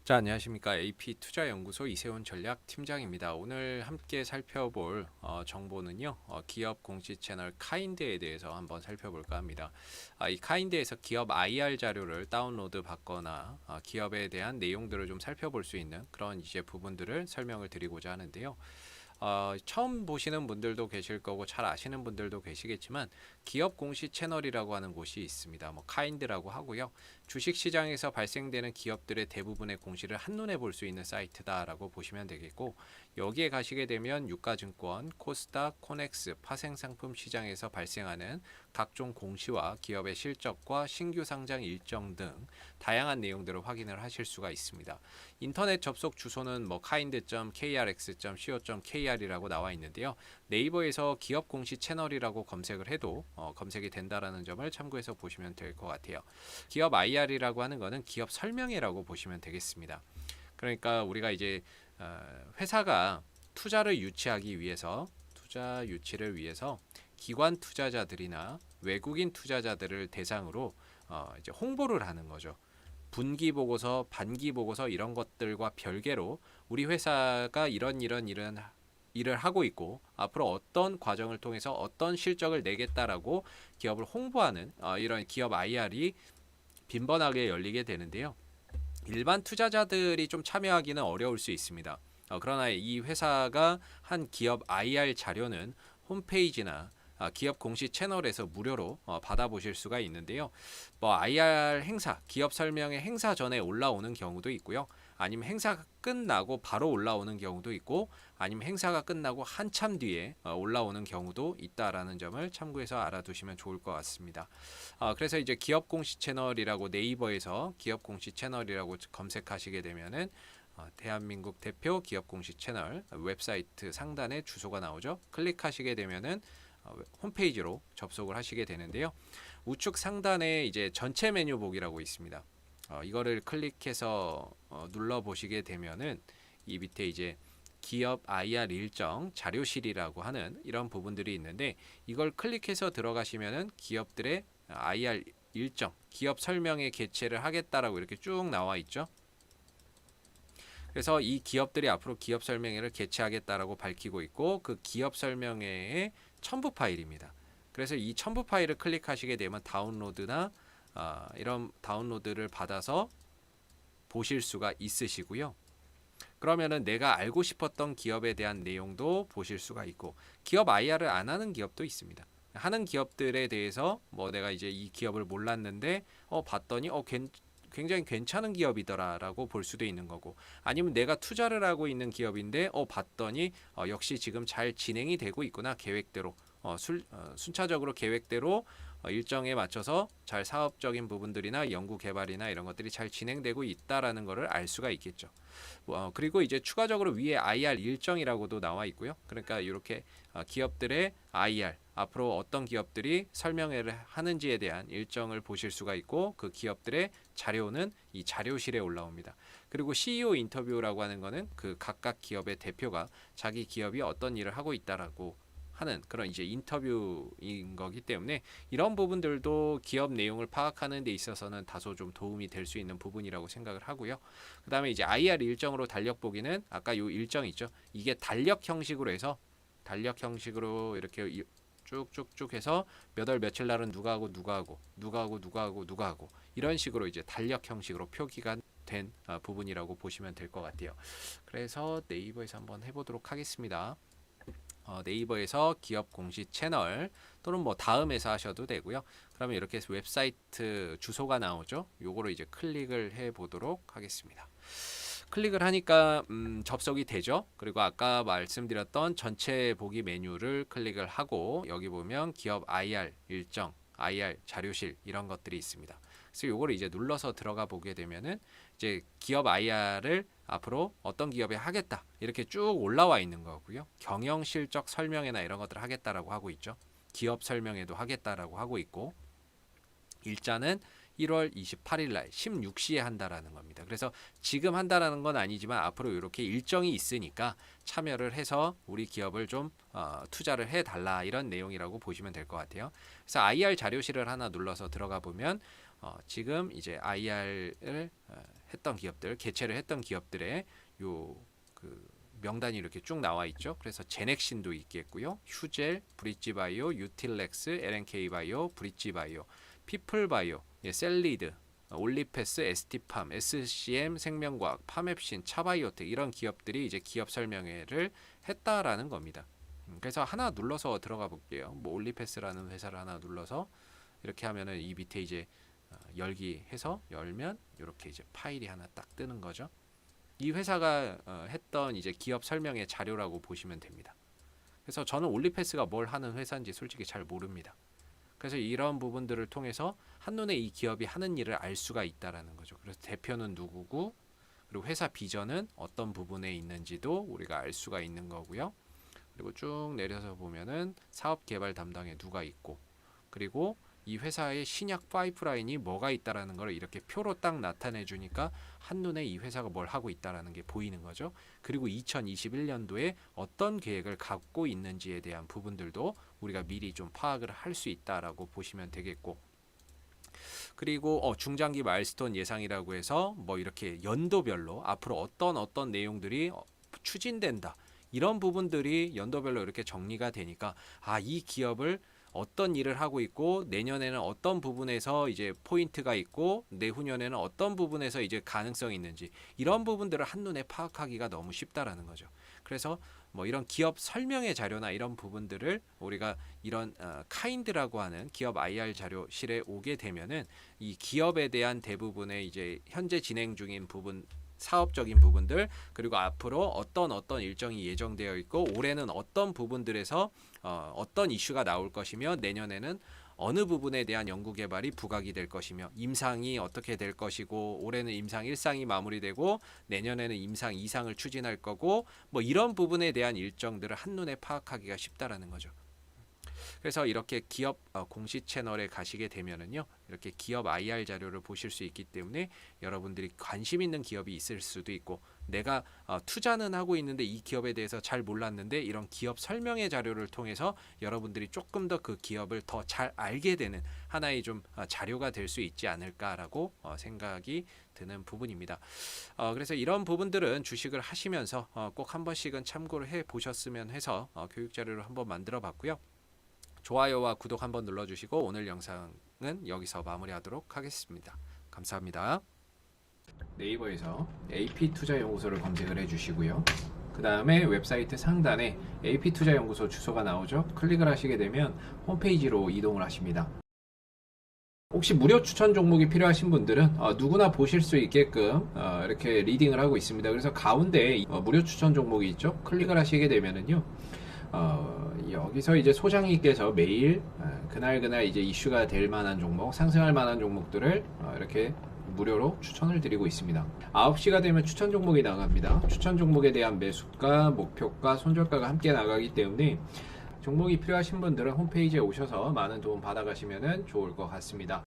자, 안녕하십니까. AP투자연구소 이세훈 전략팀장입니다. 오늘 함께 살펴볼 정보는요. 기업 공시 채널 카인드에 대해서 한번 살펴볼까 합니다. 이 카인드에서 기업 IR 자료를 다운로드 받거나 기업에 대한 내용들을 좀 살펴볼 수 있는 그런 이제 부분들을 설명을 드리고자 하는데요. 처음 보시는 분들도 계실 거고 잘 아시는 분들도 계시겠지만 기업 공시 채널이라고 하는 곳이 있습니다. 뭐 카인드라고 하고요. 주식 시장에서 발생되는 기업들의 대부분의 공시를 한눈에 볼 수 있는 사이트다라고 보시면 되겠고, 여기에 가시게 되면 유가증권, 코스닥, 코넥스, 파생상품 시장에서 발생하는 각종 공시와 기업의 실적과 신규 상장 일정 등 다양한 내용들을 확인을 하실 수가 있습니다. 인터넷 접속 주소는 뭐 kind.krx.co.kr이라고 나와 있는데요. 네이버에서 기업 공시 채널이라고 검색을 해도 검색이 된다라는 점을 참고해서 보시면 될 것 같아요. 기업 IR이라고 하는 것은 기업 설명회라고 보시면 되겠습니다. 그러니까 우리가 이제 회사가 투자를 유치하기 위해서 투자 유치를 위해서 기관 투자자들이나 외국인 투자자들을 대상으로 이제 홍보를 하는 거죠. 분기 보고서, 반기 보고서 이런 것들과 별개로 우리 회사가 이런 일을 하고 있고 앞으로 어떤 과정을 통해서 어떤 실적을 내겠다라고 기업을 홍보하는 이런 기업 IR이 빈번하게 열리게 되는데요. 일반 투자자들이 좀 참여하기는 어려울 수 있습니다. 그러나 이 회사가 한 기업 IR 자료는 홈페이지나 기업 공식 채널에서 무료로 받아보실 수가 있는데요. 뭐 IR 행사, 기업 설명회 행사 전에 올라오는 경우도 있고요. 아니면 행사가 끝나고 바로 올라오는 경우도 있고, 아니면 행사가 끝나고 한참 뒤에 올라오는 경우도 있다라는 점을 참고해서 알아두시면 좋을 것 같습니다. 그래서 이제 기업 공식 채널이라고 네이버에서 기업 공식 채널이라고 검색하시게 되면은 대한민국 대표 기업 공식 채널 웹사이트 상단에 주소가 나오죠. 클릭하시게 되면은 홈페이지로 접속을 하시게 되는데요. 우측 상단에 이제 전체 메뉴 보기라고 있습니다. 이거를 클릭해서 눌러 보시게 되면은 이 밑에 이제 기업 IR 일정 자료실이라고 하는 이런 부분들이 있는데, 이걸 클릭해서 들어가시면은 기업들의 IR 일정, 기업 설명회 개최를 하겠다라고 이렇게 쭉 나와 있죠. 그래서 이 기업들이 앞으로 기업 설명회를 개최하겠다라고 밝히고 있고, 그 기업 설명회의 첨부 파일입니다. 그래서 이 첨부 파일을 클릭하시게 되면 다운로드나 이런 다운로드를 받아서 보실 수가 있으시고요. 그러면은 내가 알고 싶었던 기업에 대한 내용도 보실 수가 있고, 기업 IR을 안 하는 기업도 있습니다. 하는 기업들에 대해서 뭐 내가 이제 이 기업을 몰랐는데 봤더니 굉장히 괜찮은 기업이더라라고 볼 수도 있는 거고, 아니면 내가 투자를 하고 있는 기업인데 봤더니 역시 지금 잘 진행이 되고 있구나, 계획대로 순차적으로 계획대로 일정에 맞춰서 잘 사업적인 부분들이나 연구 개발이나 이런 것들이 잘 진행되고 있다라는 것을 알 수가 있겠죠. 그리고 이제 추가적으로 위에 IR 일정이라고도 나와 있고요. 그러니까 이렇게 기업들의 IR, 앞으로 어떤 기업들이 설명회를 하는지에 대한 일정을 보실 수가 있고, 그 기업들의 자료는 이 자료실에 올라옵니다. 그리고 CEO 인터뷰라고 하는 거는 그 각각 기업의 대표가 자기 기업이 어떤 일을 하고 있다라고 하는 그런 이제 인터뷰인 거기 때문에, 이런 부분들도 기업 내용을 파악하는 데 있어서는 다소 좀 도움이 될 수 있는 부분이라고 생각을 하고요. 그 다음에 이제 IR 일정으로 달력 보기는 아까 요 일정 있죠. 이게 달력 형식으로 해서 달력 형식으로 이렇게 쭉쭉쭉 해서 몇 월 며칠 날은 누가 하고 이런 식으로 이제 달력 형식으로 표기가 된 부분이라고 보시면 될 것 같아요. 그래서 네이버에서 한번 해보도록 하겠습니다. 네이버에서 기업 공식 채널 또는 뭐 다음에서 하셔도 되고요. 그러면 이렇게 해서 웹사이트 주소가 나오죠. 요거를 이제 클릭을 해 보도록 하겠습니다. 클릭을 하니까 접속이 되죠. 그리고 아까 말씀드렸던 전체 보기 메뉴를 클릭을 하고, 여기 보면 기업 IR 일정, IR 자료실 이런 것들이 있습니다. 그래서 요거를 이제 눌러서 들어가 보게 되면은 이제 기업 IR을 앞으로 어떤 기업에 하겠다 이렇게 쭉 올라와 있는 거고요. 경영 실적 설명회나 이런 것들을 하겠다라고 하고 있죠. 기업 설명회도 하겠다라고 하고 있고, 일자는 1월 28일 날 16시에 한다라는 겁니다. 그래서 지금 한다라는 건 아니지만 앞으로 이렇게 일정이 있으니까 참여를 해서 우리 기업을 좀 투자를 해달라, 이런 내용이라고 보시면 될 것 같아요. 그래서 IR 자료실을 하나 눌러서 들어가 보면 지금 이제 IR을 했던 기업들, 개최를 했던 기업들의 그 명단이 이렇게 쭉 나와 있죠. 그래서 제넥신도 있겠고요. 휴젤, 브릿지바이오, 유틸렉스, LNK바이오, 브릿지바이오, 피플바이오, 셀리드, 올리패스, ST팜, SCM, 생명과학, 파맵신, 차바이오텍 이런 기업들이 이제 기업 설명회를 했다라는 겁니다. 그래서 하나 눌러서 들어가 볼게요. 뭐 올리패스라는 회사를 하나 눌러서 이렇게 하면은 이 밑에 이제 열기 해서 열면 이렇게 이제 파일이 하나 딱 뜨는 거죠. 이 회사가 했던 이제 기업 설명회 자료라고 보시면 됩니다. 그래서 저는 올리패스가 뭘 하는 회사인지 솔직히 잘 모릅니다. 그래서 이런 부분들을 통해서 한눈에 이 기업이 하는 일을 알 수가 있다라는 거죠. 그래서 대표는 누구고, 그리고 회사 비전은 어떤 부분에 있는지도 우리가 알 수가 있는 거고요. 그리고 쭉 내려서 보면은 사업 개발 담당에 누가 있고, 그리고 이 회사의 신약 파이프라인이 뭐가 있다라는 걸 이렇게 표로 딱 나타내 주니까 한눈에 이 회사가 뭘 하고 있다라는 게 보이는 거죠. 그리고 2021년도에 어떤 계획을 갖고 있는지에 대한 부분들도 우리가 미리 좀 파악을 할 수 있다라고 보시면 되겠고, 그리고 중장기 마일스톤 예상이라고 해서 뭐 이렇게 연도별로 앞으로 어떤 내용들이 추진된다, 이런 부분들이 연도별로 이렇게 정리가 되니까 이 기업을 어떤 일을 하고 있고, 내년에는 어떤 부분에서 이제 포인트가 있고, 내후년에는 어떤 부분에서 이제 가능성이 있는지, 이런 부분들을 한눈에 파악하기가 너무 쉽다라는 거죠. 그래서 뭐 이런 기업 설명의 자료나 이런 부분들을 우리가 이런 카인드라고 하는 기업 IR 자료실에 오게 되면은 이 기업에 대한 대부분의 이제 현재 진행 중인 부분, 사업적인 부분들, 그리고 앞으로 어떤 일정이 예정되어 있고, 올해는 어떤 부분들에서 어떤 이슈가 나올 것이며, 내년에는 어느 부분에 대한 연구 개발이 부각이 될 것이며, 임상이 어떻게 될 것이고, 올해는 임상 1상이 마무리되고 내년에는 임상 2상을 추진할 거고, 뭐 이런 부분에 대한 일정들을 한눈에 파악하기가 쉽다라는 거죠. 그래서 이렇게 기업 공식 채널에 가시게 되면은요, 이렇게 기업 IR 자료를 보실 수 있기 때문에 여러분들이 관심 있는 기업이 있을 수도 있고, 내가 투자는 하고 있는데 이 기업에 대해서 잘 몰랐는데 이런 기업 설명의 자료를 통해서 여러분들이 조금 더 그 기업을 더 잘 알게 되는 하나의 좀 자료가 될 수 있지 않을까라고 생각이 드는 부분입니다. 그래서 이런 부분들은 주식을 하시면서 꼭 한 번씩은 참고를 해 보셨으면 해서 교육 자료를 한번 만들어 봤고요. 좋아요와 구독 한번 눌러주시고 오늘 영상은 여기서 마무리하도록 하겠습니다. 감사합니다. 네이버에서 AP투자연구소를 검색을 해주시고요. 그 다음에 웹사이트 상단에 AP투자연구소 주소가 나오죠. 클릭을 하시게 되면 홈페이지로 이동을 하십니다. 혹시 무료 추천 종목이 필요하신 분들은 누구나 보실 수 있게끔 이렇게 리딩을 하고 있습니다. 그래서 가운데 무료 추천 종목이 있죠. 클릭을 하시게 되면은요, 여기서 이제 소장님께서 매일 그날 이제 이슈가 될 만한 종목, 상승할 만한 종목들을 이렇게 무료로 추천을 드리고 있습니다. 9시가 되면 추천 종목이 나갑니다. 추천 종목에 대한 매수가, 목표가, 손절가가 함께 나가기 때문에 종목이 필요하신 분들은 홈페이지에 오셔서 많은 도움 받아가시면 좋을 것 같습니다.